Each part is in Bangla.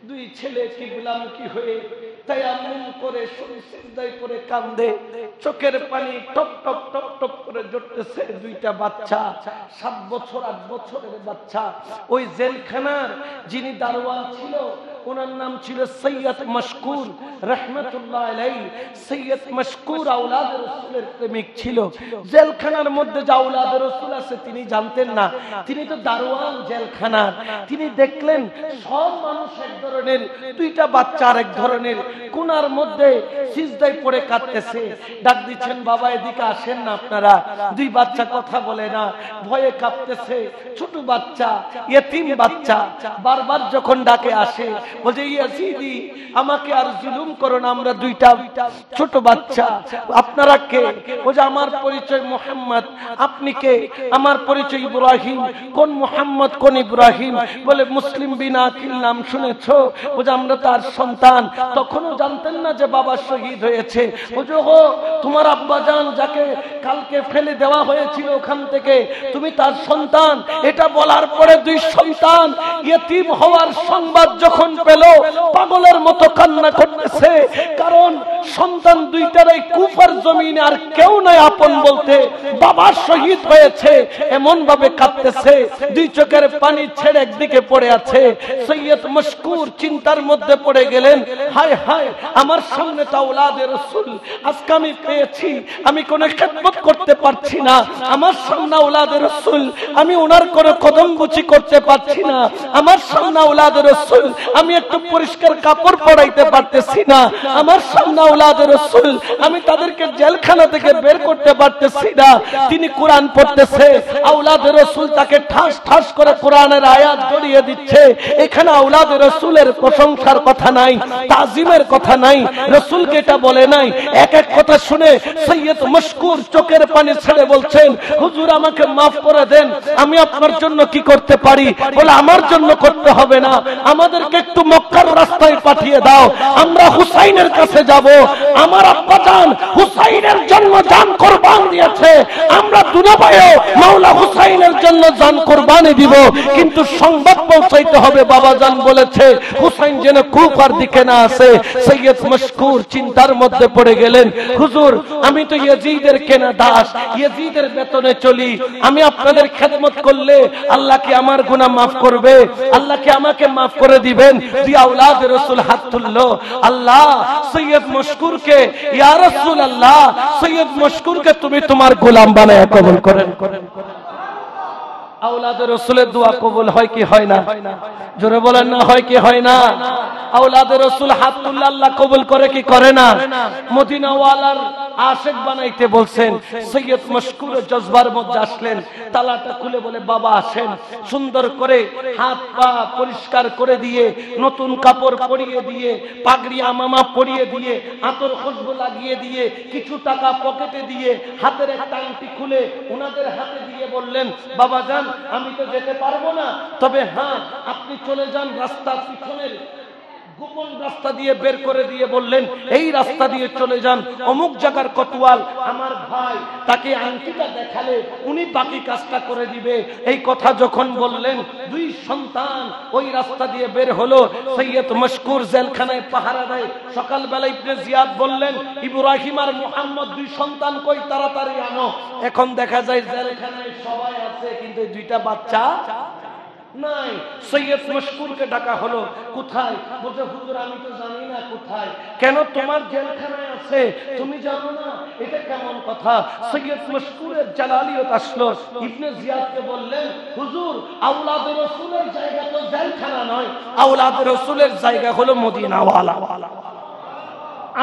দুই ছেলে কিবলামুখী হয়ে তায়াম্মুম করে সিজদায় করে কান্দে, চোখের পানি টপ টপ টপ টপ করে ঝরতেছে। দুইটা বাচ্চা, 7 বছর 8 বছরের বাচ্চা। ওই জেলখানার যিনি দারোয়ান ছিল ওনার নাম ছিল সৈয়দ মশকুর রহমতুল্লাহ আলাইহি। সৈয়দ মশকুর আওলাদে রাসূলের প্রেমিক ছিল। জেলখানার মধ্যে যে আওলাদে রাসূল আছে তিনি জানতেন না, তিনি তো দারোয়ান জেলখানার। তিনি দেখলেন সব মানুষ এক ধরনের, দুইটা বাচ্চা আর এক ধরনের, কোনার মধ্যে সিজদায় পড়ে কাঁদতেছে। ডাক দিচ্ছেন, বাবা এদিকে আসেন না আপনারা। দুই বাচ্চা কথা বলে না, ভয়ে কাঁপতেছে। ছোট বাচ্চা, ইয়েতিম বাচ্চা, বারবার যখন ডাকে আসে বলছে, ইয়াজিদি আমাকে আর জুলুম করো না, আমরা দুইটা ছোট বাচ্চা। আপনারা কে? বলছে আমার পরিচয় মুহাম্মদ। আপনি কে? আমার পরিচয় ইব্রাহিম। কোন মুহাম্মদ কোন ইব্রাহিম? বলে মুসলিম বিন আকিল নাম শুনেছো? বলছে আমরা তার সন্তান। তখনও জানতেন না যে বাবা শহীদ হয়েছে। বলছে ও তোমার আব্বাজান যাকে কালকে ফেলে দেওয়া হয়েছিল ওখান থেকে, তুমি তার সন্তান। এটা বলার পরে দুই সন্তান ইয়েতিম হওয়ার সংবাদ যখন পেল পাগলের মতো কান্না করতেছে। কারণ সন্তান দুইটারই কুফার জমিনে আর কেউ নাই আপন বলতে, বাবা শহীদ হয়েছে এমন ভাবে কাঁদতেছে। দুই চোখের পানি ছেড়ে একদিকে পড়ে আছে। সৈয়দ মশকুর চিন্তার মধ্যে পড়ে গেলেন, হায় হায় আমার সামনে তো আওলাদে রাসূল, আজকে আমি পেয়েছি, আমি কোনো খেদমত করতে পারছি না। আমার সামনে আওলাদে রাসূল, আমি ওনার কোনো কদম বুচি করতে পারছি না। আমার সামনে আওলাদে রাসূল, আমি একটু পরিষ্কার কাপড় পরাইতে পারতেছি না। আমার সামনে আওলাদে রাসূল, আমি তাদেরকে জেলখানা থেকে বের করতে পারতেছি না। তিনি কোরআন পড়তেছে, আওলাদে রাসূল তাকে ঠাস ঠাস করে কোরআনের আয়াত জড়িয়ে দিচ্ছে। এখানে আওলাদে রাসূলের প্রশংসার কথা নাই, তাজিমের কথা নাই, রাসূলকে এটা বলে নাই। এক এক কথা শুনে সৈয়দ মশকুর চোখের পানি ছেড়ে বলছেন, হুজুর আমাকে মাফ করে দেন, আমি আপনার জন্য কি করতে পারি? বলে আমার জন্য করতে হবে না, আমাদেরকে একটু মক্কার রাস্তায় পাঠিয়ে দাও, আমরা হুসাইনের কাছে যাব। আমার আব্বাজান হুসাইনের জন্য জান কুরবান দিয়েছে, আমরা দুনিয়ায়ও মাওলা হুসাইনের জন্য জান কুরবানি দিব। কিন্তু সংবাদ পৌঁছাইতে হবে, বাবাজান বলেছে হুসাইন যেন কুফার দিকে না আসে। সৈয়দ মশকুর চিন্তার মধ্যে পড়ে গেলেন, হুজুর আমি তো ইয়াজিদের কেনা দাস, ইয়াজিদের বেতনে চলি, আমি আপনাদের খেদমত করলে আল্লাহ কি আমার গুনাহ মাফ করবে? আল্লাহ কি আমাকে মাফ করে দিবেন? দুই আওলাদে রাসূল হাত তুললো, আল্লাহ সৈয়দ মশকুরকে, ইয়া রাসূলুল্লাহ সৈয়দ মশকুরকে তুমি তোমার গোলাম বানায় কবুল করেন। আওলাদে রাসূলের দোয়া কবুল হয় কি হয় না? জোরে বলেন না, হয় কি হয় না? আওলাদে রাসূল হাত তুললে আল্লাহ কবুল করে কি করে না? মদিনা ওয়ালার আশিক বানাইতে বলছেন। সৈয়দ মশকুর জজবার মধ্যে আসলেন, তালাটা খুলে বলে বাবা আসেন। সুন্দর করে হাত পা পরিষ্কার করে দিয়ে, নতুন কাপড় পরিয়ে দিয়ে, পাগড়ি আমামা পরিয়ে দিয়ে, আতর খুশবু লাগিয়ে দিয়ে, কিছু টাকা পকেটে দিয়ে, হাতের একটা আংটি খুলে ওনাদের হাতে দিয়ে বললেন, বাবা যান আমি তো যেতে পারবো না, তবে হ্যাঁ আপনি চলে যান রাস্তা পিছনের গোপন রাস্তা দিয়ে বের করে দিয়ে বললেন, এই রাস্তা দিয়ে চলে যান, অমুক জায়গার কোতোয়াল আমার ভাই, তাকে আংটিটা দেখালে উনি বাকি কাজটা করে দিবে। এই কথা যখন বললেন, দুই সন্তান ওই রাস্তা দিয়ে বের হলো। সৈয়দ মশকুর জেলখানায় পাহারা দেয়। সকালবেলা ইবনে জিয়াদ বললেন, ইব্রাহিম আর মুহাম্মদ দুই সন্তান কই, তাড়াতাড়ি আনো। এখন দেখা যায় জেলখানায় সবাই আছে কিন্তু দুইটা বাচ্চা নাই। সৈয়দ মশকুরকে ডাকা হলো, কোথায়? বলছে হুজুর আমি তো জানি না কোথায়। কেন? তোমার জেলখানায় আছে, তুমি জানো না? এটা কেমন কথা? সৈয়দ মশকুরের জালালিয়ত আসলো। ইবনে জিয়াদকে বললেন, হুজুর আওলাদে রাসূলের জায়গা তো জেলখানা নয়, আওলাদে রাসূলের জায়গা হলো মদিনা ওয়ালা।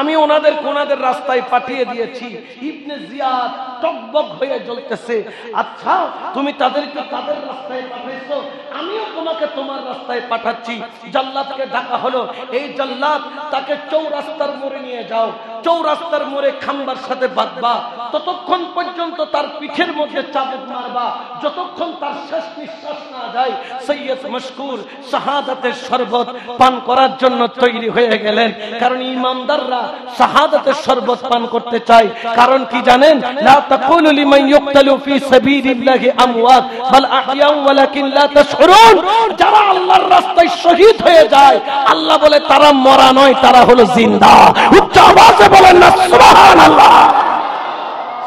আমি ওনাদের রাস্তায় পাঠিয়ে দিয়েছি। ইবনে জিয়াদ টকবক হয়ে জ্বলতেছে, আচ্ছা তুমি তাদেরকে তাদের রাস্তায় পাঠাইছো, আমিও তোমাকে তোমার রাস্তায় পাঠাচ্ছি। জাল্লাদকে ডাকা হলো, এই জাল্লাদ তাকে চৌরাস্তার মোড়ে নিয়ে যাও, চৌরাস্তার মোড়ে খাম্বার সাথে বাঁধবা, ততক্ষণ পর্যন্ত তার পিঠের মধ্যে চাবুক মারবা যতক্ষণ তার শেষ নিঃশ্বাস না যায়। সৈয়দ মশকুর শাহাদাতের শরবত পান করার জন্য তৈরি হয়ে গেলেন। কারণ ইমানদাররা শাহাদাতের শরবত পান করতে চাই। কারণ কি জানেন? লা তাকুলু লিমান ইউকতালু ফি সাবিলিল্লাহি আমওয়াত বাল আহইয়াউ ওয়ালাকিন লা তাশউরুন। যারা আল্লাহর রাস্তায় শহীদ হয়ে যায়, আল্লাহ বলে তারা মরা নয়, তারা হলো জিন্দা। উচ্চ আওয়াজে বলেন না সুবহানাল্লাহ।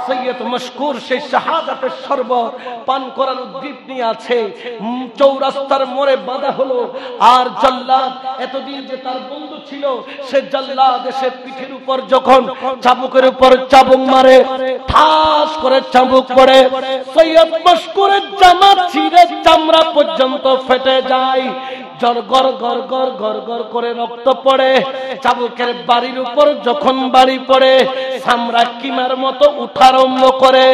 সৈয়দ মশকুর সেই শাহাদাতের শরবত পান করার উদ্দীপ নিয়ে আছে। চৌরাস্তার মোড়ে বাঁধা হলো। আর জল্লাদ এতদিন যে তার বন্ধু ছিল, সে জল্লাদ এসে পিঠের উপর যখন চাবুকের উপর চাবুক মারে, ঠাস করে চাবুক পড়ে, সৈয়দ মশকুরের জামা ছিঁড়ে চামড়া পর্যন্ত ফেটে যায়। জর গর গর গর গর গর করে রক্ত পড়ে। চাবুকের বাড়ির উপর যখন বাড়ি পড়ে, চামড়া কিমার মতো উঠা আরম্ভ করে।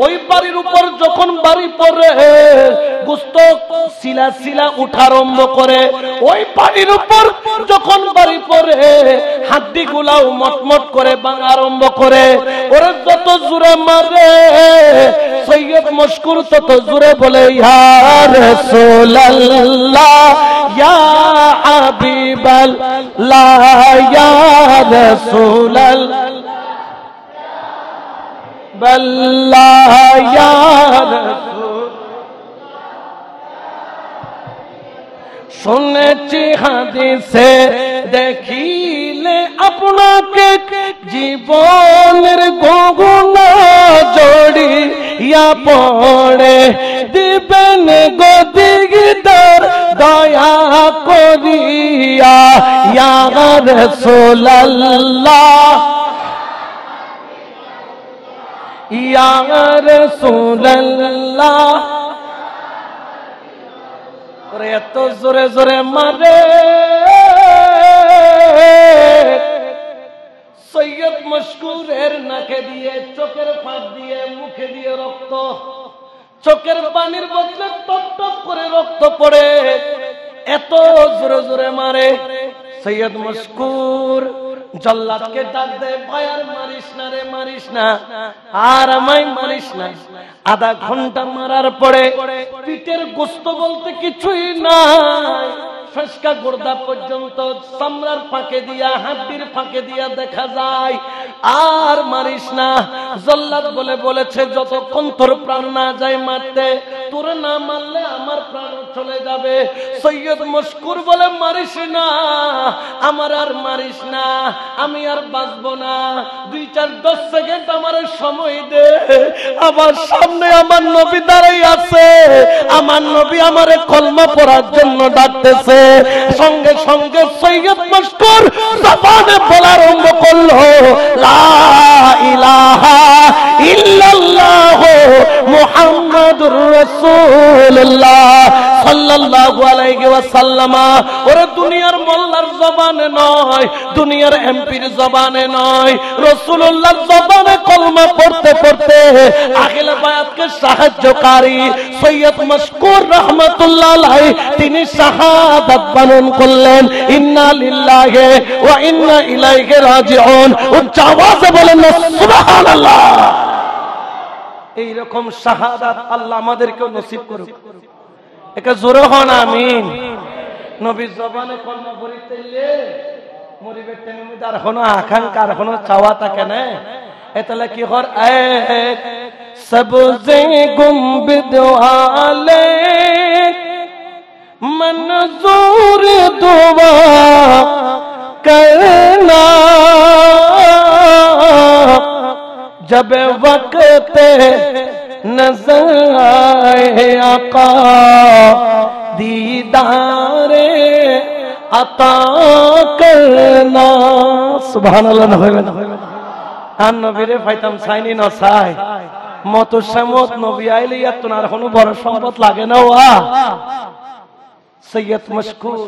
ওই বাড়ির উপর যখন বাড়ি পড়ে, গোশত শিলা শিলা উঠা আরম্ভ করে। ওই বাড়ির উপর যখন বাড়ি পড়ে, হাড্ডি গুলাও মটমট করে ভাঙা আরম্ভ করে। ওরে যত জোরে মারে, সৈয়দ মশকুর তত জোরে বলে ইয়া রাসূলুল্লাহ ইয়া হাবিবাল্লাহ ইয়া রাসূলুল্লাহ বল্লাহ ইয়া রাসূল। শুনেছি হাদিসে দেখিলে আপনাকে, জীবনের গগনা জড়িয়া পড়ে দিবেন গদিগদার দয়া করিয়া ইয়া রাসূলুল্লাহ ইয়া রাসূলুল্লাহ। ওরে এত জোরে জোরে মারে, সৈয়দ মশকুরের নাকে দিয়ে, চোখের ফাঁক দিয়ে, মুখে দিয়ে রক্ত, চোখের পানির বদলে টপ টপ করে রক্ত পড়ে। এত জোরে জোরে মারে। সৈয়দ মশকুর জল্লাদকে ডাক দেয়, ভাই আর মারিস না রে, মারিস না, আর আমায় মারিস না। আধা ঘন্টা মারার পরে পিঠের গোশত বলতে কিছুই নাই, ফেসকা গোর্দা পর্যন্ত চামড়ার ফাঁকে দিয়া, হাড্ডির ফাঁকে দিয়া দেখা যায়। আর মারিস না। জল্লাদ বলেছে যতক্ষণ তোর প্রাণ না যায় মারতে, তোর না মারলে আমার প্রাণ চলে যাবে। সৈয়দ মশকুর বলে মারিস না, আমার আর মারিস না, আমি আর বাঁচবো না, 2-4-10 সেকেন্ড আমার সময় দে। আমার সামনে আমার নবী দাঁড়াই আছে, আমার নবী আমারে কলমা পড়ার জন্য ডাকতেছে। সঙ্গে সঙ্গে সৈয়দ মশকুর জবানে বলা আরম্ভ করলো, লা ইলাহা ইল্লাল্লাহ মুহাম্মাদুর রাসূলুল্লাহ সাল্লাল্লাহু আলাইহি ওয়াসাল্লাম। ওরে দুনিয়ার মোল্লার জবানে নয়, দুনিয়ার এমপির জবানে নয়, রাসূলুল্লাহর জবানে কলমা পড়তে পড়তে আখিলা বায়াতকে সাহায্যকারী সৈয়দ মশকুর রাহমাতুল্লাহ আলাইহি তিনি শাহাদাত বরণ করলেন। ইন্না লিল্লাহি ওয়া ইন্না ইলাইহি রাজিউন। উচ্চ আওয়াজে বলেন না সুবহানাল্লাহ। এই রকম শাহাদাত আল্লাহ আমাদেরকে নসিব করুক। একা জোরে হন আমিন। নবীর জবানে কলমা পড়িতেলে মরিবে তেমনিদার হনো আকাঙ্ক্ষার হনো চাওয়া থাকে না। এতলে কি হর এক সবজে গুম্বিদ ওয়ালে मंजूर दुआ करना, जब वक्त नजर आए आका दीदारे अता करना। सुबहानाल्लाह। আর নবীরে পাইতাম চাইনি না চাই মত সামত নবী আইলে ইয়াতুনার কোনো বড় সম্পদ লাগে না। ওয়া সৈয়দ মশকুর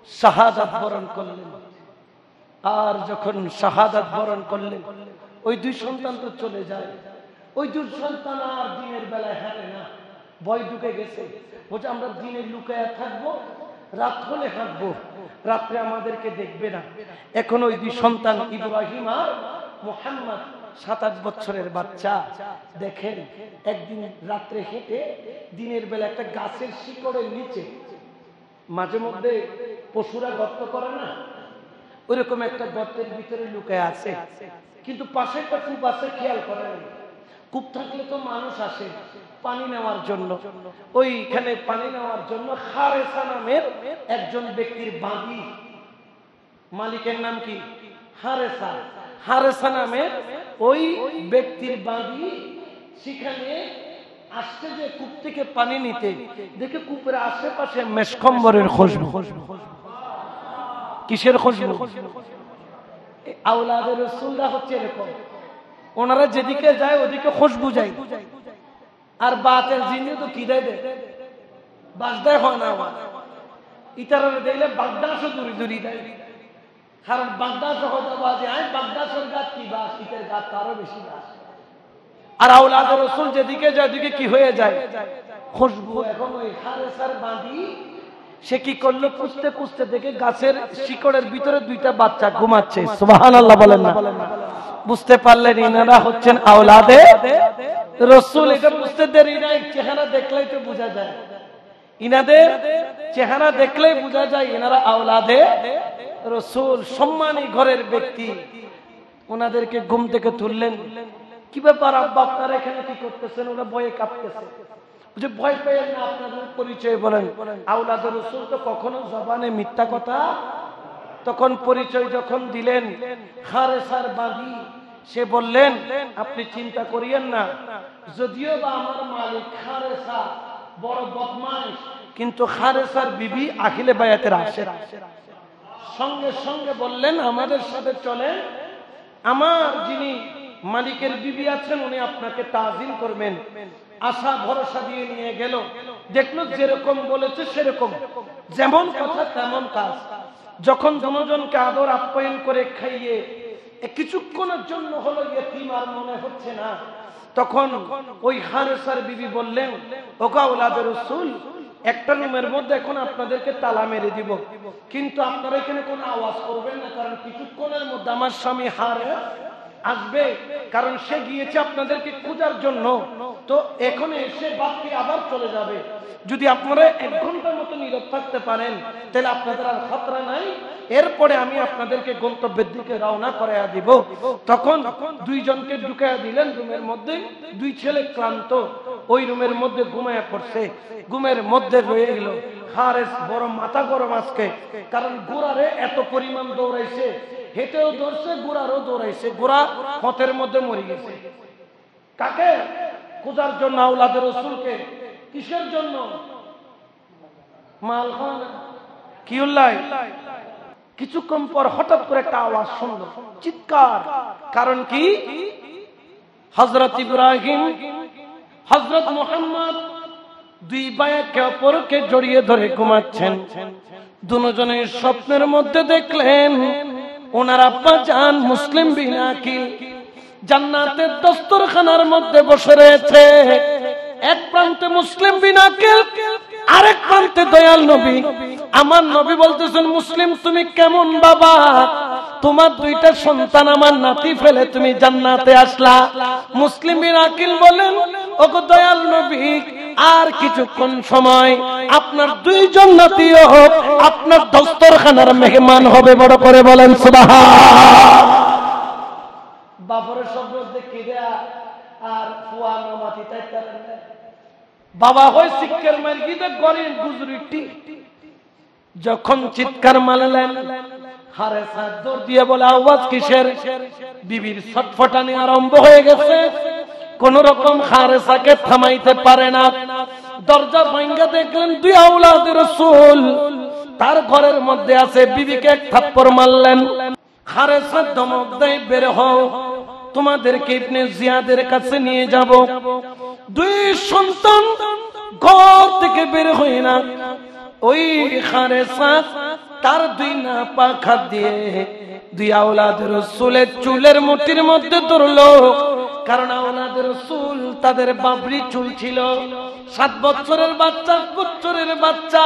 শাহাদাত বরণ করলেন। আর যখন শাহাদাত বরণ করলেন, ওই 2 সন্তান তো চলে যায়। ওই 2 সন্তান আর দিনের বেলায় হাঁটে না, ভয় ঢুকে গেছে। বলছে আমরা দিনে লুকায়া থাকবো, রাত হলে হাঁটবো, রাত্রে আমাদেরকে দেখবে না। এখন ওই 2 সন্তান ইব্রাহিম আর মুহাম্মদ 7-8 বছরের বাচ্চা। দেখেন একদিন রাত্রে হেঁটে দিনের বেলা একটা গাছের শিকড়ের নিচে মাঝে মধ্যে পশুরা গর্ত করে না, ওইরকম একটা গর্তের ভিতরে লুকায় আছে, কিন্তু পাশে একটা কূপ আছে, খেয়াল করেন। কূপ থাকলে তো মানুষ আসে পানি নেওয়ার জন্য। ওইখানে পানি নেওয়ার জন্য হারেসা নামের একজন ব্যক্তির বাঁধি, মালিকের নাম কি? হারেসা। হারেসা নামের ওই ব্যক্তির বাঁধি সেখানে আসছে যে কূপ থেকে পানি নিতে, দেখে কূপের আশেপাশে মেশকম্বরের খুশবু। কিসের খুশবু? আওলাদে রাসূলরা হচ্ছে এরকম, ওনারা যেদিকে যায় ওদিকে খুশবু যায়। আর বাতের জিনে তো কি দেয়, বাজদায় হয় না, ইতারা দিলে বাগদাসও দূরে দূরে দেয়। কারণ বাগদাস হতে বাজে আয় বাগদাসের গাছ কি বাস, শীতের গাছ তারও বেশি বাস। আর আওলাদে রাসূল যেদিকে যায় ওদিকে কি হয়ে যায়? খুশবু। এখন ওই হারেসার বাঁধি সে কি করলো, খুঁজতে খুঁজতে দেখে গাছের শিকড়ের ভিতরে দুইটা বাচ্চা ঘুমাচ্ছে। সুবহানাল্লাহ বলেন না? বুঝতে পারলেন ইনারা হচ্ছেন আওলাদে রাসূল। এটা বুঝতে দেরি নাই, চেহারা দেখলেই তো বোঝা যায়। ইনাদের চেহারা দেখলেই বোঝা যায় এনারা আওলাদে রাসূল, সম্মানী ঘরের ব্যক্তি। ওনাদেরকে ঘুম থেকে তুললেন। কি ব্যাপার আব্বা, আপনারা এখানে কি করতেছেন? ওরা ভয়ে কাঁপতেছে। যে ভয় পেয়েন না, আপনাদের পরিচয় বলেন। আওলাদে রাসূল তো কখনো জবানে মিথ্যা কথা। তখন পরিচয় যখন দিলেন হারেসার বাঁধি, সে বললেন আপনি চিন্তা করিয়েন না, যদিও বা আমার মালিক হারেসা বড় বদমাশ, কিন্তু হারেসার বিবি আখিলে বায়াতের আসে। সঙ্গে সঙ্গে বললেন আমাদের সাথে চলেন, আমার যিনি মালিকের বিবি আছেন উনি আপনাকে তাজিম করবেন। আশা ভরসা দিয়ে নিয়ে গেল, দেখলো যেরকম বলেছে সেরকম, যেমন কথা তেমন কাজ। যখন দুজনকে আদর আপ্যায়ন করে খাইয়ে কিছুক্ষণের জন্য হলো ইয়েতিম আর মনে হচ্ছে না, তখন ওই হারেসার বিবি বললেন ওগো আওলাদে রাসূল, একটা রুমের মধ্যে এখন আপনাদেরকে তালা মেরে দিব, কিন্তু আপনারা এখানে কোনো আওয়াজ করবেন না, কারণ কিছুক্ষণের মধ্যে আমার স্বামী হারেস আসবে, কারণ সে গিয়েছে আপনাদেরকে খোঁজার জন্য। তো এখন এসে বাকি আবার চলে যাবে। যদি আপনারা 1 ঘন্টার মতো নীরব থাকতে পারেন তাহলে আপনাদের আর খতরা নাই। এরপরে আমি আপনাদেরকে গন্তব্যের দিকে রওনা করাইয়া দিব। তখন দুইজনকে ঢুকাইয়া দিলেন রুমের মধ্যে। দুই ছেলে ক্লান্ত ওই রুমের মধ্যে ঘুমায়া পড়ছে। ঘুমের মধ্যে রয়ে গেল। হারেস বড় মাথা গরম আজকে, কারণ ঘোড়ারে এত পরিমাণ দৌড়াইছে, হেঁটেও দৌড়ছে, ঘোড়ারও দৌড়াইছে। ঘোড়া পথের মধ্যে মরে গেছে। কাকে খোঁজার জন্য? আওলাদে রাসূলকে। কিসের জন্য? মাল খাওয়া। কি উল্লাই? কিছুক্ষণ পর হঠাৎ করে একটা আওয়াজ শুনল, চিৎকার। কারণ কি? হযরত ইব্রাহিম, হযরত মুহাম্মদ দুই ভাই একে অপরকে জড়িয়ে ধরে ঘুমাচ্ছেন। দুজনের স্বপ্নের মধ্যে দেখলেন ওনার আব্বা জান মুসলিম বিন আকিল জান্নাতের দস্তরখানার মধ্যে বসে রয়েছে। এক প্রান্তে মুসলিম বিন আকিল, আরেক প্রান্তে দয়াল নবী। আমার নবী বলতেছেন মুসলিম তুমি কেমন বাবা, তোমার দুইটা সন্তান আমার নাতি ফেলে তুমি জান্নাতে আসলা। মুসলিম বিন আকিল বলেন ওগো দয়াল নবী, আর কিছুক্ষণ সময় আপনার দুইজন নাতিও আপনার দস্তরখানার মেহমান হবে। বড় করে বলেন সুবহান। বাবার শব্দ দেখি দেয়া আর ফুয়া মামাতি তাইতা বাবা হয় শিক্ষার মার্গিতে গরিব গুজরিটি। যখন চিৎকার মারলেন হারেসা দৌড় দিয়ে বলে আওয়াজ কিসের? বিবির ছটফটানি আরম্ভ হয়ে গেছে। কোন রকম হারেসাকে থামাইতে পারে না। দরজা ভাঙ্গা দেখলেন দুই আওলাদে রাসূল তার ঘরের মধ্যে আছে। বিবিকে এক থাপ্পড় মারলেন। হারেসা ধমক দেয় বের হও, তোমাদেরকে ইবনে জিয়াদের কাছে নিয়ে যাব। দুই সন্তান ঘর থেকে বের হয় না। ওই হারেসা তার দুই নাপাক হাত দিয়ে দুই আওলাদে রাসূলের চুলের মুঠির মধ্যে ধরলো। কারণ আওলাদে রাসূল তাদের বাবরি চুল ছিল। 7 বছরের বাচ্চা, 8 বছরের বাচ্চা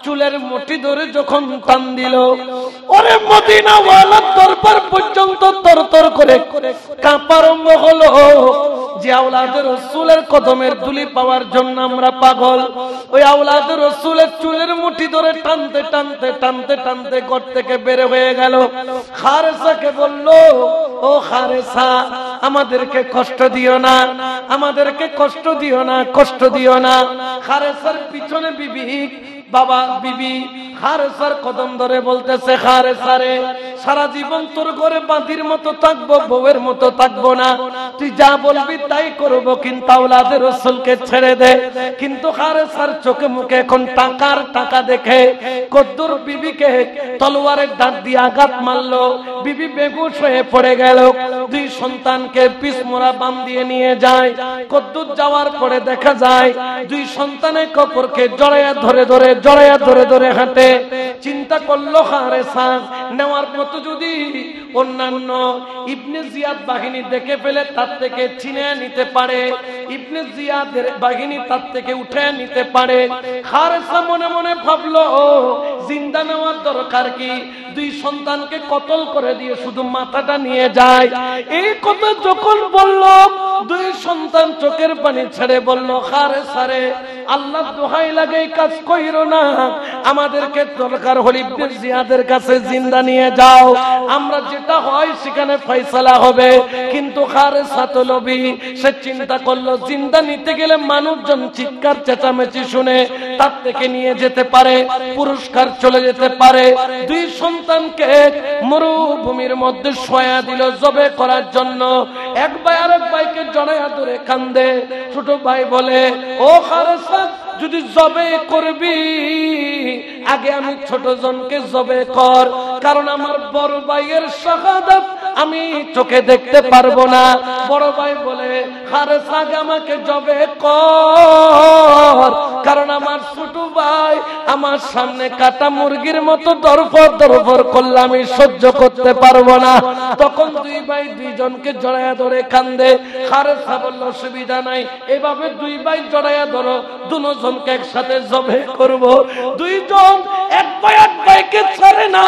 চুলের মুঠি ধরে যখন টান দিল, ওরে মদিনা ওয়ালার দরবার পর্যন্ত তরতর করে কাঁপা আরম্ভ হলো। যে আওলাদে রাসূলের কদমের ধুলি পাওয়ার জন্য আমরা পাগল। ওই আওলাদে রাসূলের চুলের মুঠি ধরে টানতে টানতে টানতে টানতে ঘর থেকে বের হয়ে গেল। খারেসাকে বলল, ও খারেসা, আমাদেরকে কষ্ট দিও না, আমাদেরকে কষ্ট দিও না, কষ্ট দিও না। খারেসার পিছনে বিবি, বাবা বিবি খারেসার কদম ধরে বলতেছে, খারেসা রে, সারা জীবন তোর ঘরে বাঁধির মতো থাকবো, বউয়ের মতো থাকবো না, তুই যা বলবি তাই করবো, কিন্তু আওলাদে রাসূলকে ছেড়ে দে। কিন্তু খারেসার চোখে মুখে এখন টাকার টাকা দেখে কদ্দুর বিবিকে তলোয়ারের দাঁত দিয়ে আঘাত মারলো। বিবি বেহুশ হয়ে পড়ে গেল। দুই সন্তানকে পিছমোড়া বাম দিয়ে নিয়ে যায়। কদ্দুর যাওয়ার পরে দেখা যায় দুই সন্তানের কপরকে জড়াইয়া ধরে ধরে জড়াইয়া ধরে ধরে হাঁটে। চিন্তা করলো খারেসা, নেওয়ার মতো যদি অন্যান্য ইবনে জিয়াদ বাহিনী দেখে ফেলে তার থেকে ছিনে নিতে পারে, ইবনে জিয়াদের বাহিনী তার থেকে উঠে নিতে পারে। খারেসা মনে মনে ভাবলো, জিন্দা নেওয়ার দরকার কি, দুই সন্তানকে কতল করে দিয়ে শুধু মাথাটা নিয়ে যায়। এই কথা যখন বলল, দুই সন্তান চোখের পানি ছেড়ে বলল, খারেসা রে, আল্লাহর দোহাই লাগে এই কাজ কইরো না, আমাদেরকে দরকার হলে ইবনে জিয়াদের কাছে জিন্দা নিয়ে যাও, আমরা যেটা হয় সেখানে ফয়সালা হবে। কিন্তু খারেসা তো লোভী, সে চিন্তা করলো জিন্দা নিতে গেলে মানুষজন চিৎকার চেঁচামেচি শুনে তার থেকে নিয়ে যেতে পারে, পুরস্কার চলে যেতে পারে। দুই সন্তানকে মরুভূমির মধ্যে শোয়া দিল জবে করার জন্য। এক ভাই আরেক ভাইকে জড়াইয়া ধরে কান্দে। ছোট ভাই বলে, ও খারেসা, যদি জবে করবি আগে আমি ছোট জনকে জবে কর, কারণ আমার বড় ভাইয়ের শাহাদাত আমি চোখে দেখতে পারবো না। বড় ভাই বলে, খারেসা আগে আমাকে জবে কর, কারণ আমার ছোট ভাই আমার সামনে কাটা মুরগির মতো দরফর দরফর করলে আমি সহ্য করতে পারবো না। তখন দুই ভাই দুইজনকে জড়াইয়া ধরে কান্দে। খারেসা বলল, অসুবিধা নাই, এভাবে দুই ভাই জড়াইয়া ধরো, দুজনকে একসাথে জবে করব। দুইজন এক ভাই এক ভাইকে ছাড়ে না,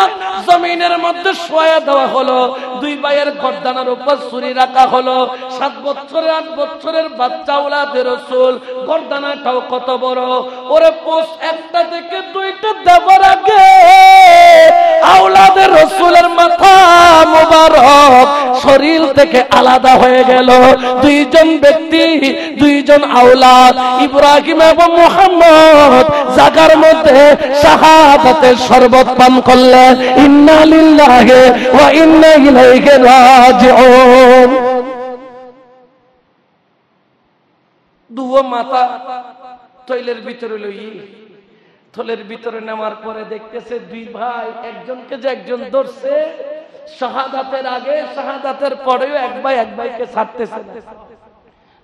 জমিনের মধ্যে শোয়া দেওয়া হলো। দুই ভাইয়ের গর্দানের উপর ছুরি রাখা হলো। 7 বছরের 8 বছরের বাচ্চা আওলাদে রাসূল, গর্দানাটাও কত বড়। ওরে পোষ একটা থেকে দুইটা দেবার আগে আওলাদে রাসূলের মাথা মোবারক শরীর থেকে আলাদা হয়ে গেল। দুইজন ব্যক্তি, দুইজন আওলাদ, ইব্রাহিম এবং মুহাম্মদ জাগার মধ্যে শাহাদাতের শরবত পান করলেন। ইন্না লিল্লাহি ওয়া ইন্না ইলাইহি রাজিউন। দুও মাথা তৈলের ভিতরে লই, থলের ভিতরে নেওয়ার পরে দেখতেছে দুই ভাই, একজনকে যে একজন ধরছে শাহাদাতের আগে, শাহাদাতের পরেও এক ভাই এক ভাইকে ছাড়তেছে না,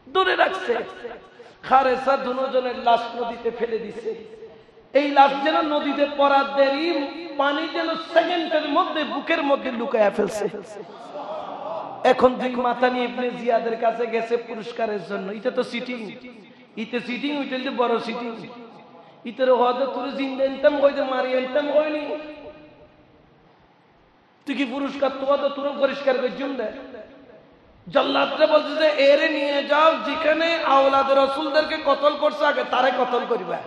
দূরে রাখছে। খারেসা দুজনের লাশ নদীতে ফেলে দিছে। এই লাশ যেন নদীতে পড়ার দেরি, পানি যেন সেকেন্ডের মধ্যে বুকের মধ্যে লুকায়া ফেলছে। এখন দুই মাথা নিয়ে ইবনে জিয়াদের কাছে গেছে পুরস্কারের জন্য। এটা তো সিটিং, ইতে সিটিং উঠলে বড় সিটিং। ইতের হয়তো তোর জিন্দা এনতাম কইতে মারি এনতাম কইনি, তুই কি পুরস্কার তোমার তো তোর পরিষ্কার করছুন দে। জল্লাদরে বলছে যে এরে নিয়ে যাও, যেখানে আওলাদে রাসূলদেরকে কতল করছে আগে তারে কতল করিবা।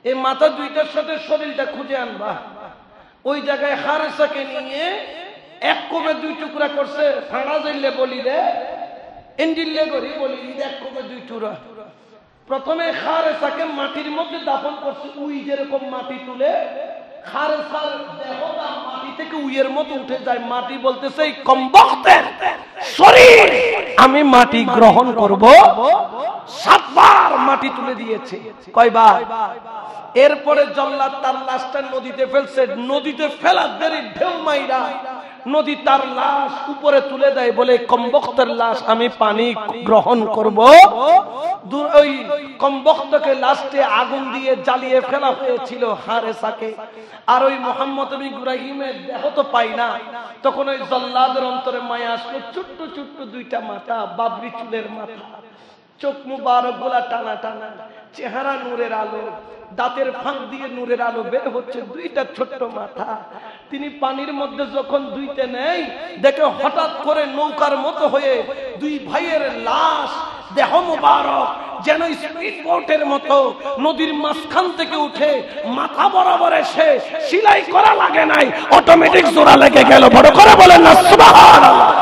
এই মাথা দুইটার সাথে শরীরটা খুঁজে আনবা। ওই জায়গায় খারেসাকে নিয়ে এক কোপে দুই টুকরা করছে। ফাঁড়া যাইলে বলি রে, এন্ডিলে করি বলি এক কোপে দুই টুকরা। প্রথমে খারেসাকে মাটির মধ্যে দাফন করছে, উই যেরকম মাটি তুলে খারেসার দেহটা মাটি থেকে উইয়ের মতো উঠে যায়। মাটি বলতেছে, এই কমবখতের শরীর আমি মাটি গ্রহণ করব। 7 বার মাটি তুলে দিয়েছে। কয়বার? এরপরে জল্লাদ তার লাশটা নদীতে ফেলছে। নদীতে ফেলার দেরি ঢেউ মাইরা নদী তার লাশ উপরে তুলে দেয়, বলে কমবখতের লাশ আমি পানি গ্রহণ করব। ওই কমবখতকে লাশে আগুন দিয়ে জ্বালিয়ে ফেলা হয়েছিল হারেসাকে। আর ওই মুহাম্মদ বিন ইব্রাহিমের দেহ তো পাই না। তখন ওই জল্লাদের অন্তরে মায়া আসলো। ছোট্ট ছোট্ট দুইটা মাথা, বাবরি চুলের মাথা, চোখ মুবারক গুলা টানা টানা, চেহারা নূরের আলো, দাঁতের ফাঁক দিয়ে নূরের আলো বের হচ্ছে, দুইটা ছোট্ট মাথা। তিনি পানির মধ্যে যখন ধুইতে নেই, দেখে হঠাৎ করে নৌকার মতো হয়ে দুই ভাইয়ের লাশ, দেহ মুবারক যেন স্পিড বোটের মতো নদীর মাঝখান থেকে উঠে মাথা বরাবর এসে, সিলাই করা লাগে নাই, অটোমেটিক জোড়া লেগে গেল। বড় করে বলেন না সুবহানাল্লাহ।